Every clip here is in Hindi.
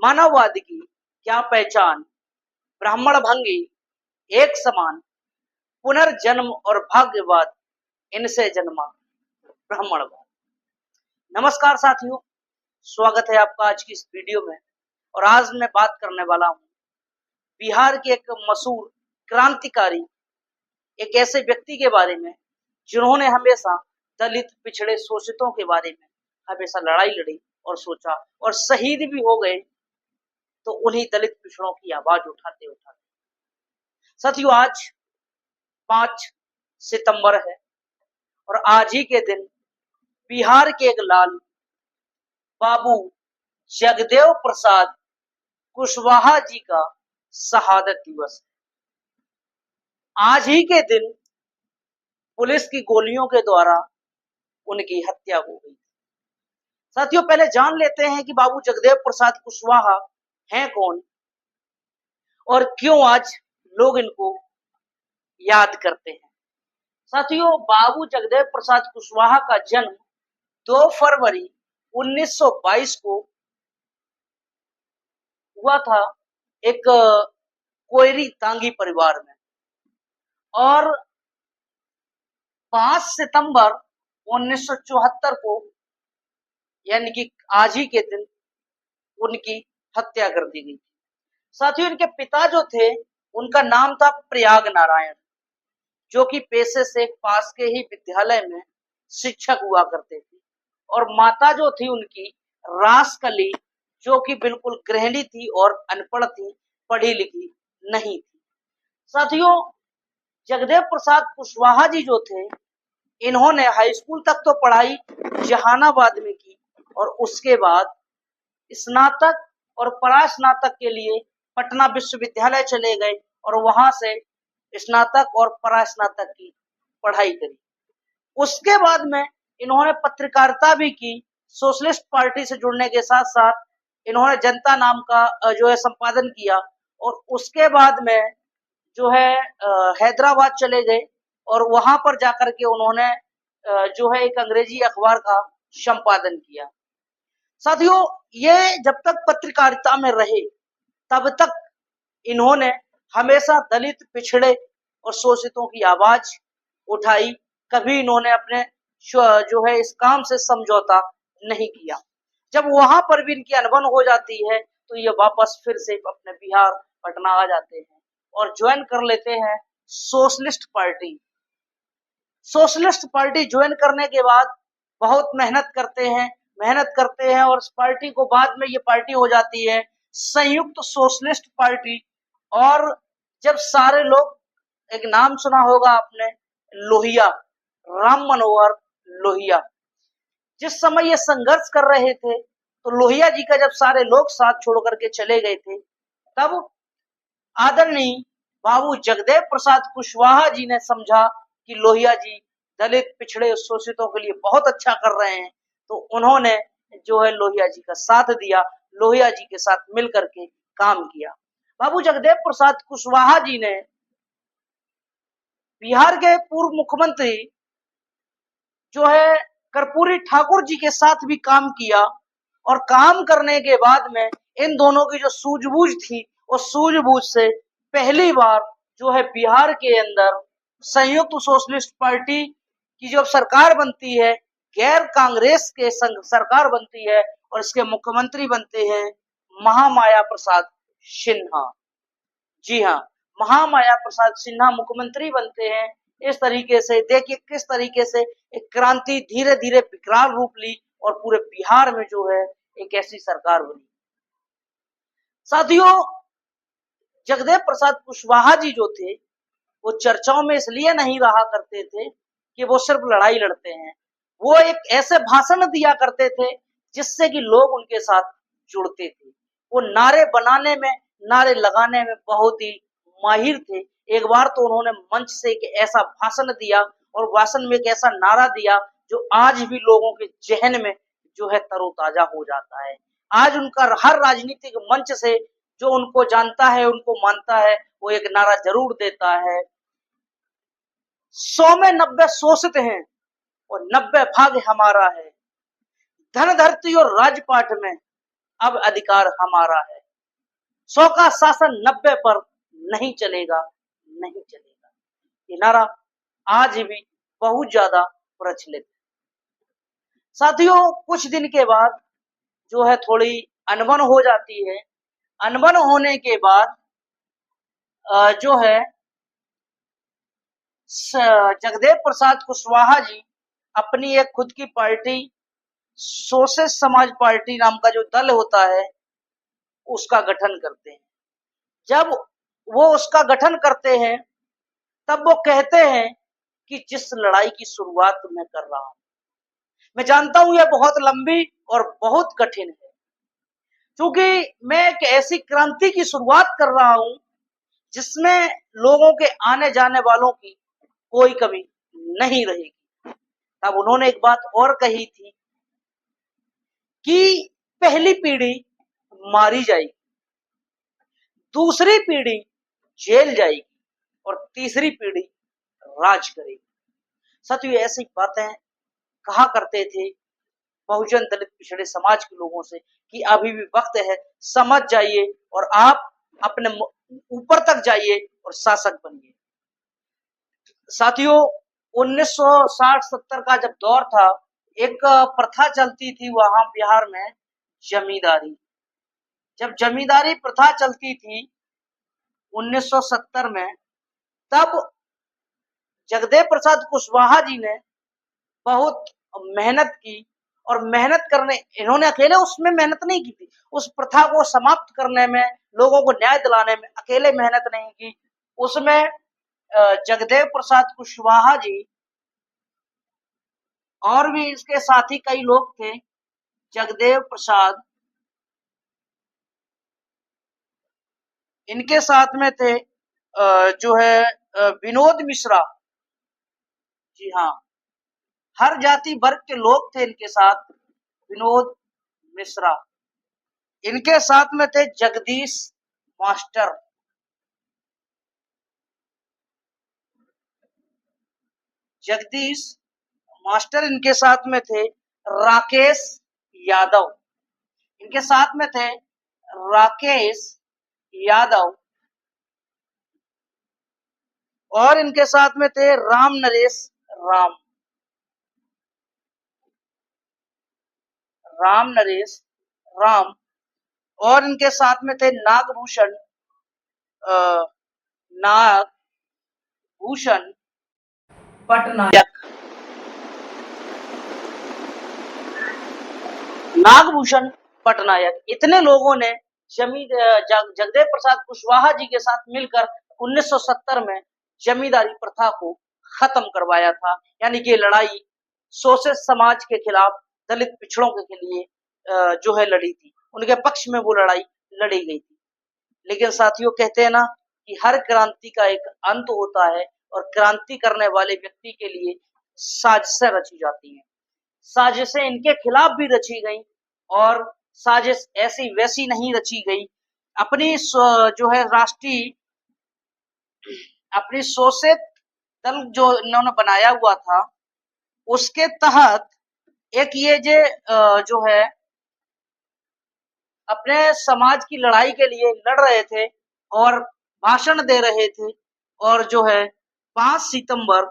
मानववाद की क्या पहचान, ब्राह्मण भंगी, एक समान, पुनर्जन्म और भाग्यवाद, इनसे जन्मा ब्राह्मणवाद। नमस्कार साथियों, स्वागत है आपका आज की इस वीडियो में। और आज मैं बात करने वाला हूँ बिहार के एक मशहूर क्रांतिकारी, एक ऐसे व्यक्ति के बारे में जिन्होंने हमेशा दलित, पिछड़े, शोषितों के बारे में हमेशा लड़ाई लड़ी और सोचा, और शहीद भी हो गए तो उन्हीं दलित पिछड़ों की आवाज उठाते उठाते। साथियों, आज 5 सितंबर है और आज ही के दिन बिहार के एक लाल बाबू जगदेव प्रसाद कुशवाहा जी का शहादत दिवस है। आज ही के दिन पुलिस की गोलियों के द्वारा उनकी हत्या हो गई। साथियों, पहले जान लेते हैं कि बाबू जगदेव प्रसाद कुशवाहा हैं कौन और क्यों आज लोग इनको याद करते हैं। साथियों, बाबू जगदेव प्रसाद कुशवाहा का जन्म 2 फरवरी 1922 को हुआ था एक कोयरी तांगी परिवार में, और 5 सितंबर 1974 को यानी कि आज ही के दिन उनकी हत्या कर दी गई। साथियों, इनके पिता जो थे उनका नाम था प्रयाग नारायण, जो कि पेशे से पास के ही विद्यालय में शिक्षक हुआ करते थे, और माता जो थी उनकी रासकली, जो कि बिल्कुल गृहिणी थी और अनपढ़ थी, पढ़ी लिखी नहीं थी। साथियों, जगदेव प्रसाद कुशवाहा जी जो थे, इन्होंने हाई स्कूल तक तो पढ़ाई जहानाबाद में की और उसके बाद स्नातक और परास्नातक के लिए पटना विश्वविद्यालय चले गए और वहां से स्नातक और परास्नातक की पढ़ाई करी। उसके बाद में इन्होंने पत्रकारिता भी की। सोशलिस्ट पार्टी से जुड़ने के साथ साथ इन्होंने जनता नाम का जो है संपादन किया, और उसके बाद में जो है हैदराबाद चले गए और वहां पर जाकर के उन्होंने जो है एक अंग्रेजी अखबार का संपादन किया। साथियों, ये जब तक पत्रकारिता में रहे तब तक इन्होंने हमेशा दलित, पिछड़े और शोषितों की आवाज उठाई। कभी इन्होंने अपने जो है इस काम से समझौता नहीं किया। जब वहां पर भी इनकी अनबन हो जाती है तो ये वापस फिर से अपने बिहार, पटना आ जाते हैं और ज्वाइन कर लेते हैं socialist party. Socialist party join करने के बाद बहुत मेहनत करते हैं और इस पार्टी को बाद में ये पार्टी हो जाती है संयुक्त सोशलिस्ट पार्टी। और जब सारे लोग, एक नाम सुना होगा आपने, लोहिया, राम मनोहर लोहिया, जिस समय ये संघर्ष कर रहे थे तो लोहिया जी का जब सारे लोग साथ छोड़ करके चले गए थे, तब आदरणीय बाबू जगदेव प्रसाद कुशवाहा जी ने समझा कि लोहिया जी दलित, पिछड़े, शोषितों के लिए बहुत अच्छा कर रहे हैं, तो उन्होंने जो है लोहिया जी का साथ दिया, लोहिया जी के साथ मिलकर के काम किया। बाबू जगदेव प्रसाद कुशवाहा जी ने बिहार के पूर्व मुख्यमंत्री जो है कर्पूरी ठाकुर जी के साथ भी काम किया, और काम करने के बाद में इन दोनों की जो सूझबूझ थी, उस सूझबूझ से पहली बार जो है बिहार के अंदर संयुक्त सोशलिस्ट पार्टी की जो सरकार बनती है, गैर कांग्रेस के संग सरकार बनती है, और इसके मुख्यमंत्री बनते हैं महामाया प्रसाद सिन्हा। जी हाँ, महामाया प्रसाद सिन्हा मुख्यमंत्री बनते हैं। इस तरीके से देखिए किस तरीके से एक क्रांति धीरे धीरे विकराल रूप ली और पूरे बिहार में जो है एक ऐसी सरकार बनी। साथियों, जगदेव प्रसाद कुशवाहा जी जो थे वो चर्चाओं में इसलिए नहीं रहा करते थे कि वो सिर्फ लड़ाई लड़ते हैं। वो एक ऐसे भाषण दिया करते थे जिससे कि लोग उनके साथ जुड़ते थे। वो नारे बनाने में, नारे लगाने में बहुत ही माहिर थे। एक बार तो उन्होंने मंच से एक ऐसा भाषण दिया और भाषण में एक ऐसा नारा दिया जो आज भी लोगों के जहन में जो है तरोताजा हो जाता है। आज उनका हर राजनीतिक मंच से जो उनको जानता है, उनको मानता है, वो एक नारा जरूर देता है, 100 में 90 शोषित हैं और 90 भाग हमारा है। धन धरती और राजपाट में अब अधिकार हमारा है। 100 का शासन 90 पर नहीं चलेगा, नहीं चलेगा। ये नारा आज भी बहुत ज्यादा प्रचलित है। साथियों, कुछ दिन के बाद जो है थोड़ी अनबन हो जाती है। अनबन होने के बाद जो है जगदेव प्रसाद कुशवाहा जी अपनी एक खुद की पार्टी सोशलिस्ट समाज पार्टी नाम का जो दल होता है उसका गठन करते हैं। जब वो उसका गठन करते हैं तब वो कहते हैं कि जिस लड़ाई की शुरुआत मैं कर रहा हूं, मैं जानता हूं यह बहुत लंबी और बहुत कठिन है, क्योंकि मैं एक ऐसी क्रांति की शुरुआत कर रहा हूं जिसमें लोगों के आने जाने वालों की कोई कमी नहीं रहेगी। तब उन्होंने एक बात और कही थी कि पहली पीढ़ी मारी जाएगी, दूसरी पीढ़ी जेल जाएगी और तीसरी पीढ़ी राज करेगी। साथियों, ऐसी बातें कहा करते थे बहुजन दलित पिछड़े समाज के लोगों से कि अभी भी वक्त है, समझ जाइए और आप अपने ऊपर तक जाइए और शासक बनिए। साथियों, 1960-70 का जब दौर था, एक प्रथा चलती थी वहां बिहार में, जमींदारी। जब जमींदारी प्रथा चलती थी 1970 में, तब जगदेव प्रसाद कुशवाहा जी ने बहुत मेहनत की और मेहनत करने, इन्होंने अकेले उसमें मेहनत नहीं की थी, उस प्रथा को समाप्त करने में, लोगों को न्याय दिलाने में अकेले मेहनत नहीं की। उसमें जगदेव प्रसाद कुशवाहा जी और भी इसके साथी कई लोग थे। जगदेव प्रसाद, इनके साथ में थे जो है विनोद मिश्रा। जी हाँ, हर जाति वर्ग के लोग थे इनके साथ। विनोद मिश्रा, इनके साथ में थे जगदीश मास्टर, जगदीश मास्टर इनके साथ में थे। राकेश यादव, इनके साथ में थे राकेश यादव, और इनके साथ में थे राम नरेश राम, राम नरेश राम, और इनके साथ में थे नागभूषण नागभूषण पटनायक, नागभूषण पटनायक। इतने लोगों ने जगदेव प्रसाद कुशवाहा जी के साथ मिलकर 1970 में जमींदारी प्रथा को खत्म करवाया था। यानी कि लड़ाई शोषित समाज के खिलाफ, दलित पिछड़ों के लिए जो है लड़ी थी, उनके पक्ष में वो लड़ाई लड़ी गई थी। लेकिन साथियों, कहते हैं ना कि हर क्रांति का एक अंत होता है और क्रांति करने वाले व्यक्ति के लिए साजिशें रची जाती हैं। साजिशें इनके खिलाफ भी रची गई और साजिश ऐसी वैसी नहीं रची गई। अपनी जो है राष्ट्रीय, अपनी शोषित दल जो इन्होंने बनाया हुआ था, उसके तहत एक ये जो है अपने समाज की लड़ाई के लिए लड़ रहे थे और भाषण दे रहे थे। और जो है 5 सितंबर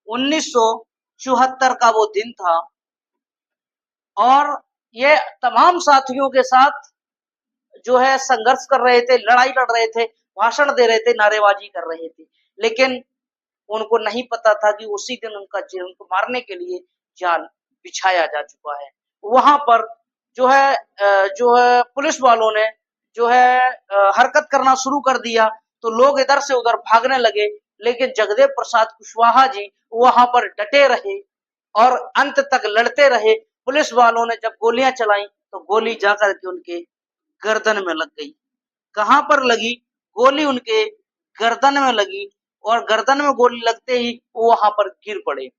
1974 का वो दिन था और ये तमाम साथियों के साथ जो है संघर्ष कर रहे थे, लड़ाई लड़ रहे थे, भाषण दे रहे थे, नारेबाजी कर रहे थे। लेकिन उनको नहीं पता था कि उसी दिन उनको मारने के लिए जाल बिछाया जा चुका है। वहां पर जो है पुलिस वालों ने जो है हरकत करना शुरू कर दिया, तो लोग इधर से उधर भागने लगे। लेकिन जगदेव प्रसाद कुशवाहा जी वहां पर डटे रहे और अंत तक लड़ते रहे। पुलिस वालों ने जब गोलियां चलाई तो गोली जाकर के उनके गर्दन में लग गई। कहां पर लगी? गोली उनके गर्दन में लगी और गर्दन में गोली लगते ही वो वहां पर गिर पड़े।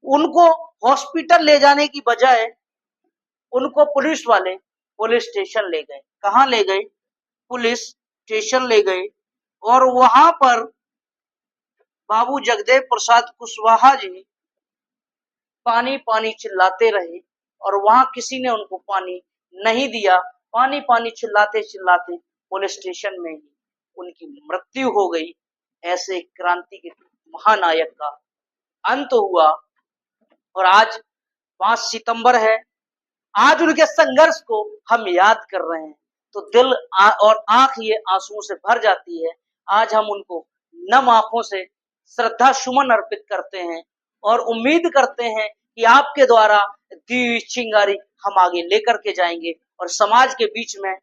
उनको हॉस्पिटल ले जाने की बजाय उनको पुलिस वाले पुलिस स्टेशन ले गए। कहां ले गए? पुलिस स्टेशन ले गए और वहां पर बाबू जगदेव प्रसाद कुशवाहा जी पानी पानी चिल्लाते रहे और वहां किसी ने उनको पानी नहीं दिया। पानी पानी चिल्लाते चिल्लाते पुलिस स्टेशन में ही उनकी मृत्यु हो गई। ऐसे क्रांति के महानायक का अंत हुआ। और आज 5 सितंबर है, आज उनके संघर्ष को हम याद कर रहे हैं तो दिल और आंख ये आंसुओं से भर जाती है। आज हम उनको नम आंखों से श्रद्धा सुमन अर्पित करते हैं और उम्मीद करते हैं कि आपके द्वारा दी हुई चिंगारी हम आगे लेकर के जाएंगे और समाज के बीच में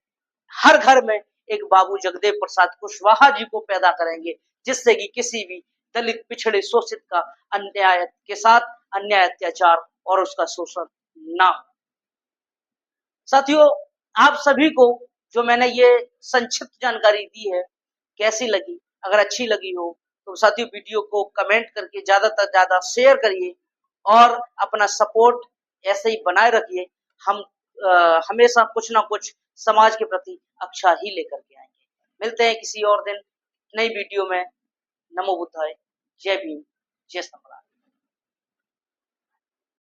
हर घर में एक बाबू जगदेव प्रसाद कुशवाहा जी को पैदा करेंगे, जिससे कि किसी भी दलित पिछड़े शोषित का अन्याय के साथ अन्याय अत्याचार और उसका शोषण ना। साथियों, आप सभी को जो मैंने ये संक्षिप्त जानकारी दी है कैसी लगी? अगर अच्छी लगी हो तो साथियों वीडियो को कमेंट करके ज्यादा से ज्यादा शेयर करिए और अपना सपोर्ट ऐसे ही बनाए रखिए। हम हमेशा कुछ ना कुछ समाज के प्रति अच्छा ही लेकर के आएंगे। मिलते हैं किसी और दिन नई वीडियो में। नमो बुद्धाय, जय भीम, जय सम्राट।